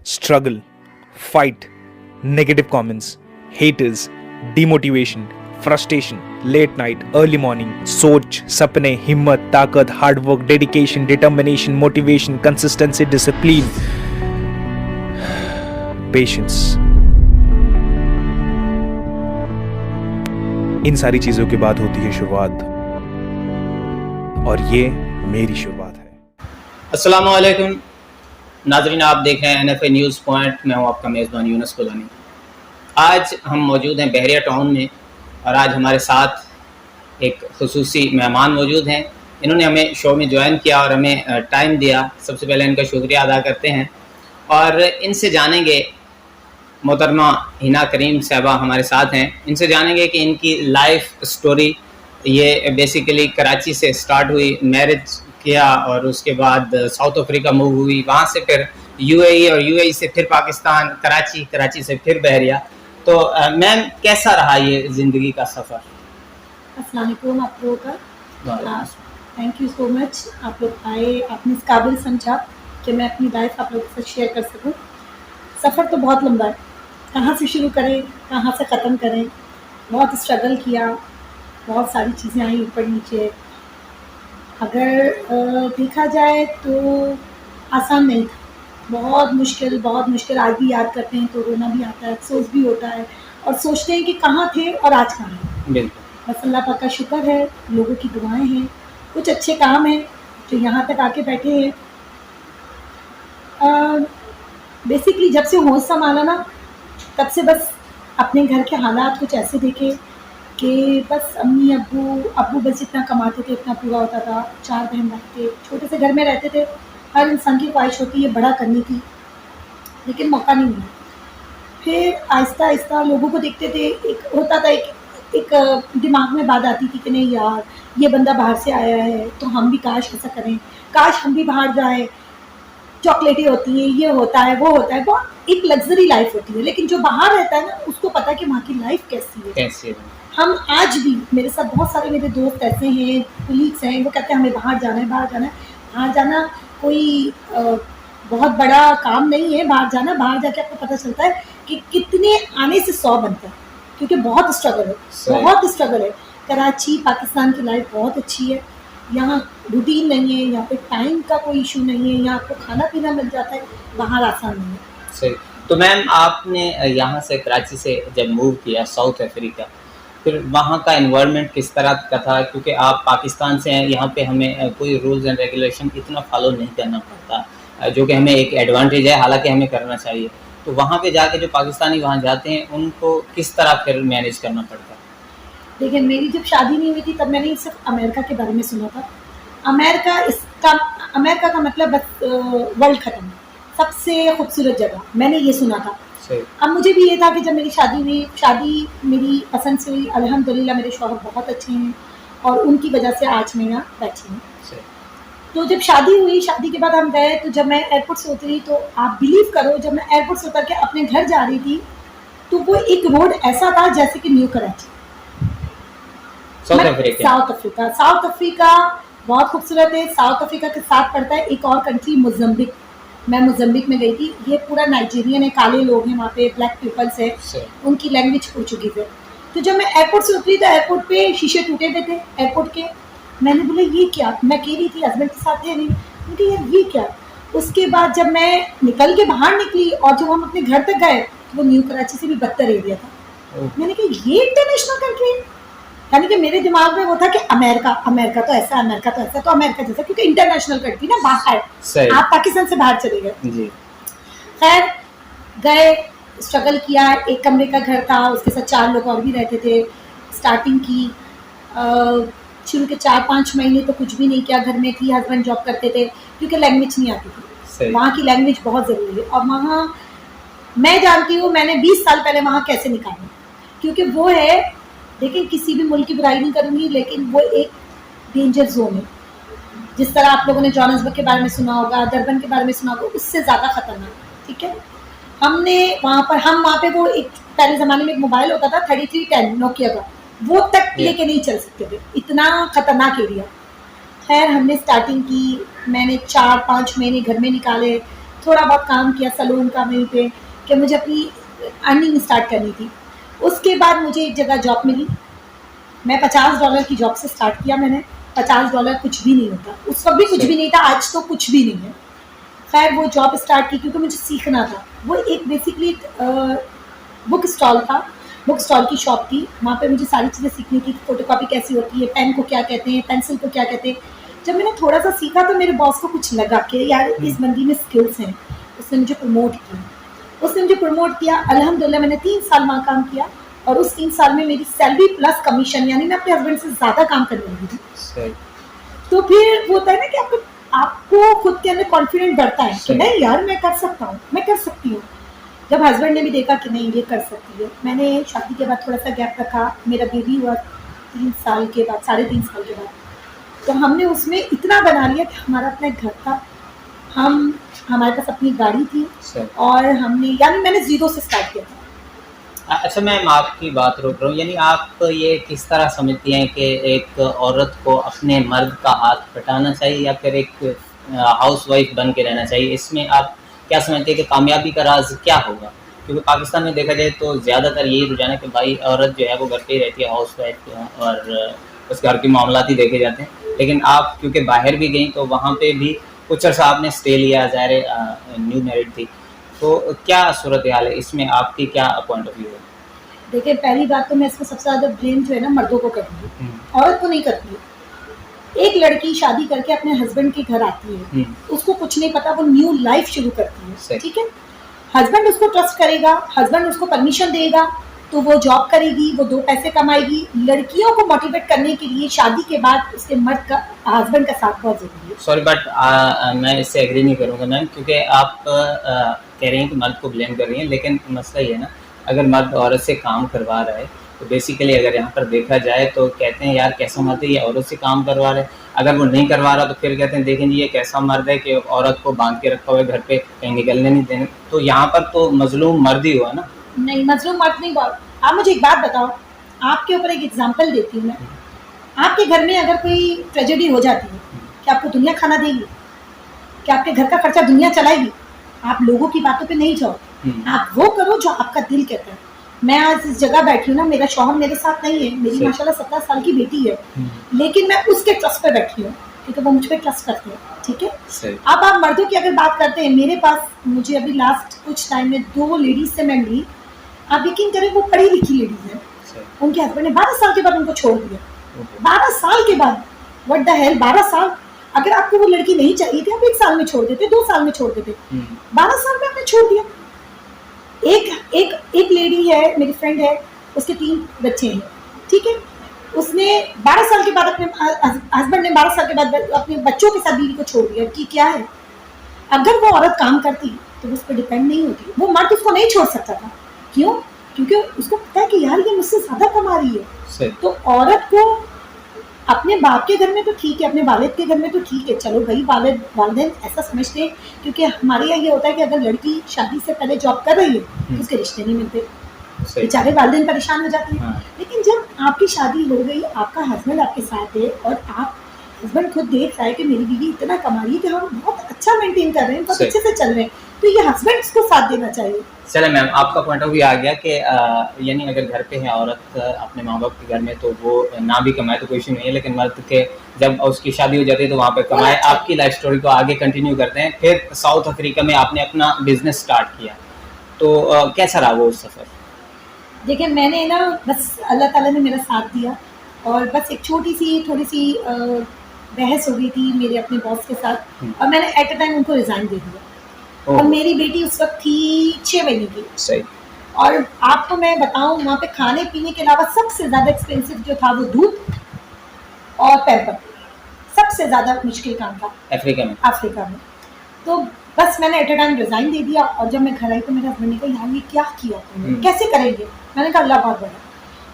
struggle, fight, negative comments, haters, demotivation, frustration, late night, early morning, सोच, सपने, हिम्मत, ताकत, hard work, dedication, determination, motivation, consistency, discipline, patience, इन सारी चीजों के बाद होती है शुरुआत, और ये मेरी शुरुआत है। अस्सलाम वालेकुम नाज़रीन, आप देख रहे हैं NFA न्यूज़ पॉइंट। मैं हूं आपका मेज़बान यूनुस कुलानी। आज हम मौजूद हैं बहरिया टाउन में और आज हमारे साथ एक खुसूसी मेहमान मौजूद हैं। इन्होंने हमें शो में ज्वाइन किया और हमें टाइम दिया। सबसे पहले इनका शुक्रिया अदा करते हैं और इनसे जानेंगे, मोहतरमा हिना करीम साहबा हमारे साथ हैं, इनसे जानेंगे कि इनकी लाइफ स्टोरी, ये बेसिकली कराची से स्टार्ट हुई, मैरिज किया और उसके बाद साउथ अफ्रीका मूव हुई, वहाँ से फिर UAE और UAE से फिर पाकिस्तान, कराची से फिर बहरिया। तो मैम, कैसा रहा ये ज़िंदगी का सफ़र? अस्सलाम वालेकुम आप लोगों का। थैंक यू सो मच, आप लोग आए, आपने इस काबिल समझा कि मैं अपनी लाइफ आप लोगों के साथ शेयर कर सकूं। सफ़र तो बहुत लंबा है, कहाँ से शुरू करें, कहाँ से ख़त्म करें। बहुत स्ट्रगल किया, बहुत सारी चीज़ें आई ऊपर नीचे। अगर देखा जाए तो आसान नहीं था, बहुत मुश्किल। आज भी याद करते हैं तो रोना भी आता है, अफसोस भी होता है और सोचते हैं कि कहाँ थे और आज कहाँ हैं। बिल्कुल, बस अल्लाह पाक का शुक्र है, लोगों की दुआएं हैं, कुछ अच्छे काम हैं जो यहाँ तक आके बैठे हैं। बेसिकली जब से होश संभाला ना, तब से बस अपने घर के हालात कुछ ऐसे देखे कि बस अम्मी अब्बू बस जितना कमाते थे उतना पूरा होता था। 4 बहन भाई थे, छोटे से घर में रहते थे। हर इंसान की ख्वाहिश होती है बड़ा करने की, लेकिन मौका नहीं मिला। फिर आहिस्ता आहिस्ता लोगों को देखते थे, एक होता था, एक दिमाग में बात आती थी कि नहीं यार, ये बंदा बाहर से आया है तो हम भी काश ऐसा करें, काश हम भी बाहर जाएं। चॉकलेटें होती हैं, ये होता है, वो होता है, बहुत एक लग्जरी लाइफ होती है। लेकिन जो बाहर रहता है ना, उसको पता है कि वहाँ की लाइफ कैसी है। हम आज भी, मेरे साथ बहुत सारे मेरे दोस्त ऐसे हैं, कलीग्स हैं, वो कहते हैं हमें बाहर जाना है। बाहर जाना कोई बहुत बड़ा काम नहीं है। बाहर जाके आपको पता चलता है कि कितने आने से 100 बनता है, क्योंकि बहुत स्ट्रगल है। कराची, पाकिस्तान की लाइफ बहुत अच्छी है। यहाँ रूटीन नहीं है, यहाँ पे टाइम का कोई इशू नहीं है, यहाँ आपको खाना पीना मिल जाता है। बाहर आसान नहीं है। सही। तो मैम, आपने यहाँ से, कराची से जब मूव किया साउथ अफ्रीका, फिर वहाँ का एनवायरनमेंट किस तरह का था? क्योंकि आप पाकिस्तान से हैं, यहाँ पे हमें कोई रूल्स एंड रेगुलेशन इतना फॉलो नहीं करना पड़ता, जो कि हमें एक एडवांटेज है, हालांकि हमें करना चाहिए। तो वहाँ पे जाके जो पाकिस्तानी वहाँ जाते हैं, उनको किस तरह फिर मैनेज करना पड़ता है? देखिए, मेरी जब शादी नहीं हुई थी तब मैंने सिर्फ अमेरिका के बारे में सुना था। अमेरिका का मतलब बस वर्ल्ड ख़त्म, सबसे खूबसूरत जगह, मैंने ये सुना था। अब मुझे भी ये था कि जब मेरी शादी मेरी पसंद से हुई। अल्हम्दुलिल्लाह मेरे शौहर बहुत अच्छे हैं और उनकी वजह से आज मैं यहाँ बैठी हूँ। तो जब शादी हुई, शादी के बाद हम गए, तो जब मैं एयरपोर्ट से उतरी तो आप बिलीव करो, जब मैं एयरपोर्ट से उतर के अपने घर जा रही थी तो वो एक रोड ऐसा था जैसे कि न्यू कराची। साउथ अफ्रीका बहुत खूबसूरत है। साउथ अफ्रीका के साथ पड़ता है एक और कंट्री, मोज़म्बिक। मैं मोज़म्बिक में गई थी। ये पूरा नाइजीरियन है, काले लोग हैं वहाँ पे, ब्लैक पीपल्स है, उनकी लैंग्वेज पोर्चुगीज़ है। तो जब मैं एयरपोर्ट से उतरी तो एयरपोर्ट पे शीशे टूटे हुए थे एयरपोर्ट के। मैंने बोला ये क्या? मैं कह रही थी, हस्बैंड के साथ थे नहीं, मुझे यार ये क्या। उसके बाद जब मैं निकल के बाहर निकली और जब हम अपने घर तक गए तो वो न्यू कराची से भी बदतर एरिया था। मैंने कहा ये इंटरनेशनल कंट्री है। यानी कि मेरे दिमाग में वो था कि अमेरिका तो ऐसा, तो अमेरिका जैसा, क्योंकि इंटरनेशनल कंट्री ना, बाहर आप पाकिस्तान से बाहर चले गए। खैर, गए, स्ट्रगल किया। एक कमरे का घर था, उसके साथ 4 लोग और भी रहते थे। स्टार्टिंग की शुरू के 4-5 महीने तो कुछ भी नहीं किया, घर में थी, हस्बैंड जॉब करते थे, क्योंकि लैंग्वेज नहीं आती थी। वहाँ की लैंग्वेज बहुत ज़रूरी है। और वहाँ मैं जानती हूँ, मैंने 20 साल पहले वहाँ कैसे निकाला, क्योंकि वो है, लेकिन किसी भी मुल्क की बुराई नहीं करूँगी, लेकिन वो एक डेंजर जोन है। जिस तरह आप लोगों ने जोहान्सबर्ग के बारे में सुना होगा, डरबन के बारे में सुना होगा, उससे ज़्यादा ख़तरनाक। ठीक है, हम वहाँ पे वो एक पहले ज़माने में एक मोबाइल होता था 3310 नोकिया का, वो तक लेके नहीं चल सकते थे, इतना ख़तरनाक एरिया। खैर, हमने स्टार्टिंग की, मैंने 4-5 महीने घर में निकाले। थोड़ा बहुत काम किया सलून का वहीं पे, कि मुझे अपनी अर्निंग स्टार्ट करनी थी। उसके बाद मुझे एक जगह जॉब मिली। मैं $50 की जॉब से स्टार्ट किया मैंने। $50 कुछ भी नहीं होता, उस वक्त भी कुछ भी नहीं था, आज तो कुछ भी नहीं है। खैर वो जॉब स्टार्ट की क्योंकि मुझे सीखना था। वो एक बेसिकली बुक स्टॉल था, बुक स्टॉल की शॉप थी। वहाँ पे मुझे सारी चीज़ें सीखनी थी, फोटोकॉपी कैसी होती है, पेन को क्या कहते हैं, पेंसिल को क्या कहते हैं। जब मैंने थोड़ा सा सीखा तो मेरे बॉस को कुछ लगा कि यार इस बंदी में स्किल्स हैं। उसने मुझे प्रमोट किया। अल्हम्दुलिल्लाह मैंने 3 साल वहाँ काम किया और उस 3 साल में मेरी सैलरी प्लस कमीशन, यानी मैं अपने हस्बैंड से ज़्यादा काम करने लगी थी। तो फिर वो होता है ना कि आपको खुद के अंदर कॉन्फिडेंट बढ़ता है कि नहीं यार मैं कर सकता हूँ, मैं कर सकती हूँ। जब हस्बैंड ने भी देखा कि नहीं ये कर सकती है, मैंने शादी के बाद थोड़ा सा गैप रखा। मेरा बेबी हुआ 3 साल के बाद, 3.5 साल के बाद। तो हमने उसमें इतना बना लिया कि हमारा अपना घर था, हमारे पास अपनी गाड़ी थी और हमने, यानी मैंने जीरो से स्टार्ट किया था। अच्छा मैम, आपकी बात रोक रहा हूँ, यानी आप ये किस तरह समझती हैं कि एक औरत को अपने मर्द का हाथ बटाना चाहिए या फिर एक हाउस वाइफ बन के रहना चाहिए? इसमें आप क्या समझते हैं कि कामयाबी का राज क्या होगा? क्योंकि पाकिस्तान में देखा जाए तो ज़्यादातर यही रुझान है कि भाई औरत जो है वो घर पे ही रहती है, हाउस वाइफ, और उस घर के मामलात ही देखे जाते हैं। लेकिन आप क्योंकि बाहर भी गई तो वहाँ पे भी कुछ अर्सा आपने स्टे लिया, ज़ाहिर न्यू मैरिड थी, तो क्या सूरत हाल है इसमें, आपकी क्या पॉइंट ऑफ व्यू है? देखिए पहली बात तो मैं इसको सबसे ज़्यादा ब्लेम जो है ना मर्दों को करती हूँ, औरत को नहीं करती है। एक लड़की शादी करके अपने हस्बैंड के घर आती है, उसको कुछ नहीं पता, वो न्यू लाइफ शुरू करती है, ठीक है। हस्बैंड उसको ट्रस्ट करेगा, हस्बैंड उसको परमिशन देगा तो वो जॉब करेगी, वो 2 पैसे कमाएगी। लड़कियों को मोटिवेट करने के लिए शादी के बाद उसके मर्द का, हस्बैंड का साथ बहुत जरूरी है। सॉरी बट मैं इससे एग्री नहीं करूँगा मैम, क्योंकि आप कह रही हैं कि मर्द को ब्लेम कर रही हैं, लेकिन मसला ये है ना, अगर मर्द औरत से काम करवा रहा है तो बेसिकली अगर यहाँ पर देखा जाए तो कहते हैं यार कैसा मर्द है, ये औरत से काम करवा रहा है। अगर वो नहीं करवा रहा तो फिर कहते हैं देखें जी ये कैसा मर्द है कि औरत को बांध के रखा हुआ है घर पे, कहीं निकलने नहीं देने। तो यहाँ पर तो मजलूम मर्द ही हुआ ना। नहीं, मजलूम मर्द नहीं बात। आप मुझे एक बात बताओ, आपके ऊपर एक एग्जाम्पल देती हूँ मैं। आपके घर में अगर कोई ट्रेजेडी हो जाती है, क्या आपको दुनिया खाना देगी? क्या आपके घर का खर्चा दुनिया चलाएगी? आप लोगों की बातों पे नहीं जाओ, आप वो करो जो आपका दिल कहता है। मैं आज इस जगह बैठी हूँ ना, मेरा शौहर मेरे साथ नहीं है, मेरी माशाल्लाह 17 साल की बेटी है, लेकिन मैं उसके ट्रस्ट पे बैठी हूँ क्योंकि वो मुझ पर ट्रस्ट करते हैं, ठीक है। अब आप मर्दों की अगर बात करते हैं, मेरे पास, मुझे अभी लास्ट कुछ टाइम में 2 लेडीज से मैं मिली। आप यकीन करें वो पढ़ी लिखी लेडीज है, उनके हस्बैंड ने 12 साल के बाद उनको छोड़ दिया। 12 साल के बाद, व्हाट द हेल, 12 साल। अगर आपको वो लड़की नहीं चाहिए थी आप 1 साल में छोड़ देते, 2 साल में छोड़ देते, 12 साल में आपने छोड़ दिया। एक लेडी है, मेरी फ्रेंड है, उसके 3 बच्चे हैं, ठीक है। उसने 12 साल के बाद अपने हस्बैंड ने 12 साल के बाद अपने बच्चों के साथ बीवी को छोड़ दिया कि क्या है। अगर वो औरत काम करती तो वो उस पर डिपेंड नहीं होती, वो मर्द उसको नहीं छोड़ सकता था। क्यों? क्योंकि उसको पता है कि यार ये मुझसे ज्यादा कमा रही है। तो औरत को अपने बाप के घर में तो ठीक है, अपने वालिद के घर में तो ठीक है, चलो भाई वालिदैन ऐसा समझते हैं, क्योंकि हमारे यहाँ ये होता है कि अगर लड़की शादी से पहले जॉब कर रही है तो उसके रिश्ते नहीं मिलते, बेचारे वालिदैन परेशान हो जाते हैं। लेकिन जब आपकी शादी हो गई, आपका हस्बैंड आपके साथ है और आप हस्बैंड खुद देख रहा है कि मेरी बीवी इतना कमा रही है कि हम बहुत अच्छा मेंटेन कर रहे हैं, बहुत अच्छे से चल रहे हैं, तो ये हस्बैंड उसको साथ देना चाहिए। चले मैम, आपका पॉइंट ऑफ व्यू आ गया कि यानी अगर घर पे है औरत अपने माँ बाप के घर में तो वो ना भी कमाए तो कोई इशू नहीं है, लेकिन मर्द के जब उसकी शादी हो जाती है तो वहाँ पे कमाए। आपकी लाइफ स्टोरी को आगे कंटिन्यू करते हैं। फिर साउथ अफ्रीका में आपने अपना बिजनेस स्टार्ट किया, तो कैसा रहा वो सफ़र? देखिए मैंने ना, बस अल्लाह ताला ने मेरा साथ दिया और बस एक छोटी सी थोड़ी सी बहस हो गई थी मेरे अपने बॉस के साथ और मैंने एट अ टाइम उनको रिज़ाइन दे दिया। और मेरी बेटी उस वक्त थी 6 महीने की। सही। और आपको मैं बताऊं, वहाँ पे खाने पीने के अलावा सबसे ज़्यादा एक्सपेंसिव जो था वो दूध और पैम्पर, सबसे ज़्यादा मुश्किल काम था अफ्रीका में। तो बस मैंने एट अ टाइम रिज़ाइन दे दिया और जब मैं घर आई तो मेरे हस्बैंड ने कहा यार ये क्या किया तुमने, कैसे करेंगे? मैंने कहा अल्लाह बहुत बड़ा,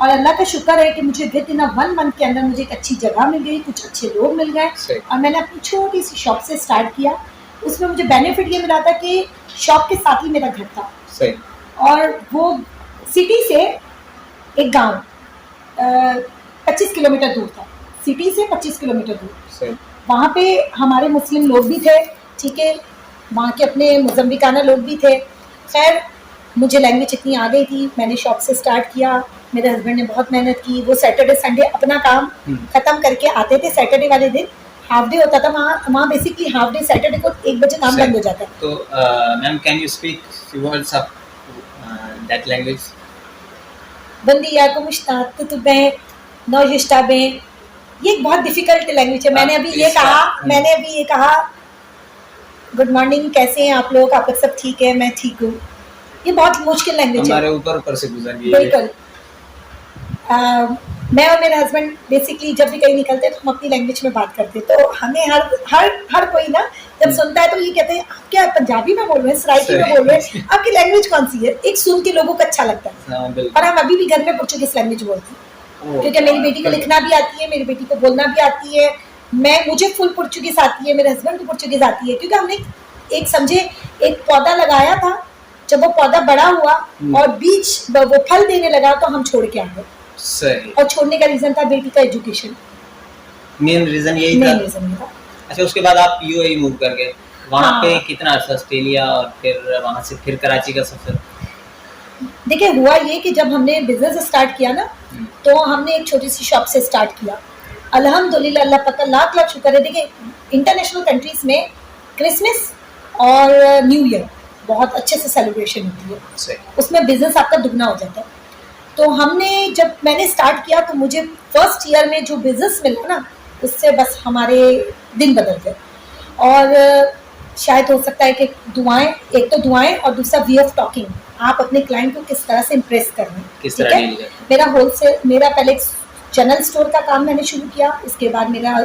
और अल्लाह का शुक्र है कि मुझे विद इन 1 मंथ के अंदर मुझे एक अच्छी जगह मिल गई, कुछ अच्छे लोग मिल गए और मैंने अपनी छोटी सी शॉप से स्टार्ट किया। उसमें मुझे बेनिफिट ये मिला था कि शॉप के साथ ही मेरा घर था। सही। और वो सिटी से एक गांव 25 किलोमीटर दूर था, सिटी से 25 किलोमीटर दूर। सही। वहाँ पे हमारे मुस्लिम लोग भी थे, ठीक है, वहाँ के अपने मोज़म्बिकाना लोग भी थे। खैर मुझे लैंग्वेज इतनी आ गई थी, मैंने शॉप से स्टार्ट किया। मेरे हस्बैंड ने बहुत मेहनत की, वो सैटरडे संडे अपना काम ख़त्म करके आते थे। सैटरडे वाले दिन हाफ डे होता था वहाँ बेसिकली हाफ डे सैटरडे को 1 बजे काम बंद हो जाता है। तो ma'am can you speak few words of that language? बंदिया को मुश्ताक तुबे नौशिश्ताबे, ये एक बहुत डिफिकल्ट लैंग्वेज है। मैंने अभी ये कहा गुड मॉर्निंग, कैसे हैं आप लोग सब ठीक है, मैं ठीक हूँ। ये बहुत मुश्किल लैंग्वेज है, हमारे ऊपर से गुजर गई। बिल्कुल। मैं और मेरे हस्बैंड बेसिकली जब भी कहीं निकलते हैं तो हम अपनी लैंग्वेज में बात करते हैं। तो हमें हर कोई ना जब सुनता है तो ये कहते हैं आप क्या पंजाबी में बोल रहे हैं, सराइकी में बोल रहे हैं, आपकी लैंग्वेज कौन सी है? एक सुन के लोगों को अच्छा लगता है। और हम अभी भी घर में पुर्तगाली लैंग्वेज बोलते हैं, क्योंकि मेरी बेटी को लिखना भी आती है, मेरी बेटी को बोलना भी आती है। मुझे फुल पुर्तगाली आती है, मेरे हस्बैंड को पुर्तगाली आती है, क्योंकि हमने एक पौधा लगाया था। जब वो पौधा बड़ा हुआ और बीच वो फल देने लगा तो हम छोड़ के आ गए। सही। और छोड़ने का रीजन था बेटी का एजुकेशन, मेन रीजन यही था। अच्छा, उसके बाद आप यूएई मूव कर गए, वहाँ पे कितना अर्सा ऑस्ट्रेलिया और फिर वहाँ से फिर कराची का सफर? देखिए हुआ ये कि जब हमने बिजनेस स्टार्ट किया ना तो हमने एक छोटी सी शॉप से स्टार्ट किया। अल्हम्दुलिल्लाह, अल्लाह पाक का लाख लाख शुक्र है। देखिए इंटरनेशनल कंट्रीज में क्रिसमस और न्यू ईयर बहुत अच्छे से सेलिब्रेशन होती है, उसमें बिजनेस आपका दुगना हो जाता है। तो जब मैंने स्टार्ट किया तो मुझे फर्स्ट ईयर में जो बिजनेस मिला ना, उससे बस हमारे दिन बदल गए। और शायद हो सकता है कि एक तो दुआएं और दूसरा वे ऑफ टॉकिंग, आप अपने क्लाइंट को किस तरह से इम्प्रेस कर रहे हैं। किस तरह डील करते हैं? मेरा पहले एक जनरल स्टोर का काम मैंने शुरू किया, इसके बाद मेरा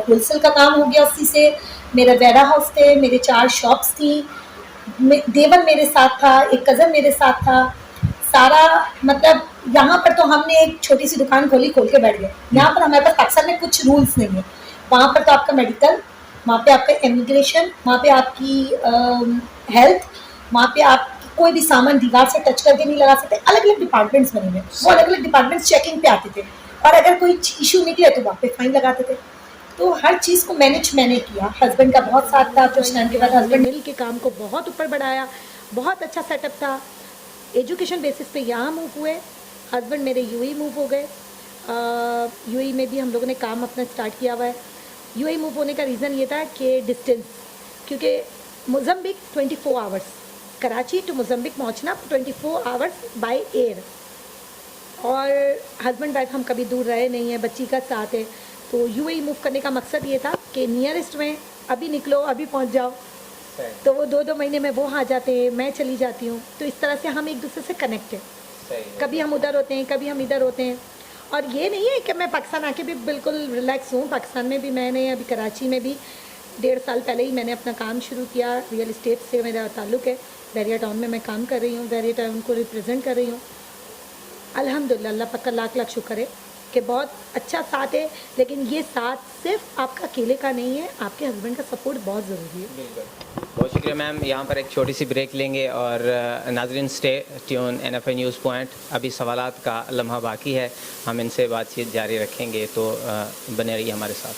होलसेल का काम हो गया। उसी से मेरा वेरा हाउस थे, मेरे 4 शॉप्स थी, देवर मेरे साथ था, एक कज़न मेरे साथ था। सारा मतलब यहाँ पर तो हमने एक छोटी सी दुकान खोल के बैठ गए। यहाँ पर हमारे पास पाकिस्तान में कुछ रूल्स नहीं है। वहाँ पर तो आपका मेडिकल, वहाँ पे आपका इमिग्रेशन, वहाँ पे आपकी हेल्थ, वहाँ पे आप कोई भी सामान दीवार से टच करके नहीं लगा सकते। अलग अलग डिपार्टमेंट्स बने हुए, वो अलग अलग डिपार्टमेंट्स चेकिंग पे आते थे, और अगर कोई इशू निकले तो वहाँ पे फाइन लगाते थे। तो हर चीज़ को मैंने किया। हस्बैंड का बहुत साथ था। कुछ टाइम के बाद हस्बैंड मिल के काम को बहुत ऊपर बढ़ाया, बहुत अच्छा सेटअप था। एजुकेशन बेसिस पे यहाँ मूव हुए, हस्बैंड मेरे यूएई मूव हो गए। यूएई में भी हम लोगों ने काम अपना स्टार्ट किया हुआ है। यूएई मूव होने का रीज़न ये था कि डिस्टेंस, क्योंकि Mozambique 24 hours, Karachi to Mozambique पहुँचना 24 आवर्स बाय एयर, और हस्बैंड वाइफ हम कभी दूर रहे नहीं हैं, बच्ची का साथ है। तो यूएई मूव करने का मकसद ये था कि नियरेस्ट में अभी निकलो अभी पहुँच जाओ। तो वो 2-2 महीने में वो आ जाते हैं, मैं चली जाती हूँ। तो इस तरह से हम एक दूसरे से कनेक्ट हैं। कभी हम उधर होते हैं, कभी हम इधर होते हैं। और ये नहीं है कि मैं पाकिस्तान आके भी बिल्कुल रिलैक्स हूँ। पाकिस्तान में भी मैंने अभी कराची में भी 1.5 साल पहले ही मैंने अपना काम शुरू किया। रियल इस्टेट से मेरा ताल्लुक़ है। बहरिया टाउन में मैं काम कर रही हूँ, बहरिया टाउन को रिप्रेजेंट कर रही हूँ। अल्हम्दुलिल्लाह, अल्लाह पाक का लाख लाख शुक्र है कि बहुत अच्छा साथ है। लेकिन ये साथ सिर्फ आपका अकेले का नहीं है, आपके हस्बैंड का सपोर्ट बहुत ज़रूरी है। बहुत शुक्रिया मैम। यहाँ पर एक छोटी सी ब्रेक लेंगे और नाज़रीन stay tune NFI news point. अभी सवालात का लम्हा बाकी है, हम इनसे बातचीत जारी रखेंगे, तो बने रहिए हमारे साथ।